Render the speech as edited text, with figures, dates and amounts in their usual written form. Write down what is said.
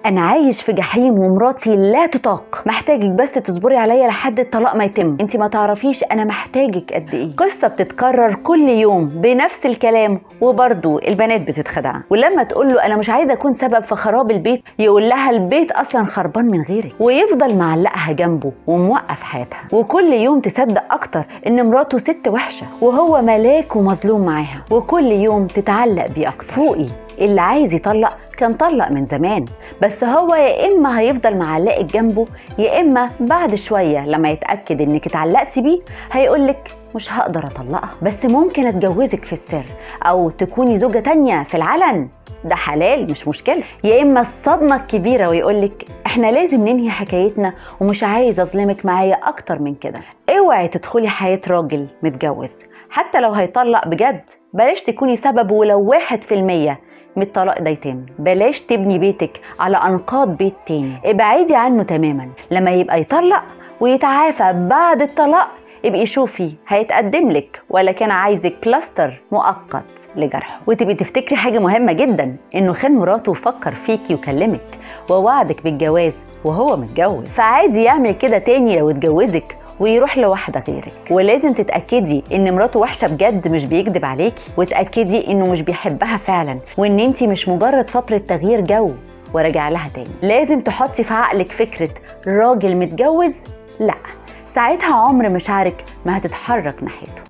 انا عايش في جحيم ومراتي لا تطاق، محتاجك بس تصبري عليا لحد الطلاق ما يتم. انت ما تعرفيش انا محتاجك قد ايه. قصه بتتكرر كل يوم بنفس الكلام، وبرضه البنات بتتخدع. ولما تقول له انا مش عايزه اكون سبب في خراب البيت، يقول لها البيت اصلا خربان من غيرك، ويفضل معلقها جنبه وموقف حياتها. وكل يوم تصدق اكتر ان مراته ست وحشه وهو ملاك ومظلوم معاها، وكل يوم تتعلق بيه اكتر. فوقي، اللي عايز يطلق كان طلق من زمان، بس هو يا اما هيفضل معلقك جنبه، يا اما بعد شويه لما يتاكد انك اتعلقتي بيه هيقولك مش هقدر اطلقها، بس ممكن اتجوزك في السر او تكوني زوجه تانية في العلن، ده حلال مش مشكله. يا اما الصدمه الكبيره ويقولك احنا لازم ننهي حكايتنا ومش عايز اظلمك معايا اكتر من كده. اوعي تدخلي حياه راجل متجوز حتى لو هيطلق بجد، بلاش تكوني سبب ولو 1% من الطلاق ده يتم. بلاش تبني بيتك على انقاض بيت تاني، ابعدي عنه تماما. لما يبقى يطلق ويتعافى بعد الطلاق، ابقي شوفي هيتقدم لك ولا كان عايزك بلاستر مؤقت لجرحه. وتبقي تفتكري حاجه مهمه جدا، انه خان مراته وفكر فيكي وكلمك ووعدك بالجواز وهو متجوز، فعادي يعمل كده تاني لو اتجوزك ويروح لواحدة غيرك. ولازم تتأكدي ان مراته وحشة بجد مش بيكذب عليكي، وتأكدي انه مش بيحبها فعلا، وان انتي مش مجرد فترة تغيير جو وراجع لها تاني. لازم تحطي في عقلك فكرة راجل متجوز لا، ساعتها عمر مشاعرك ما هتتحرك ناحيته.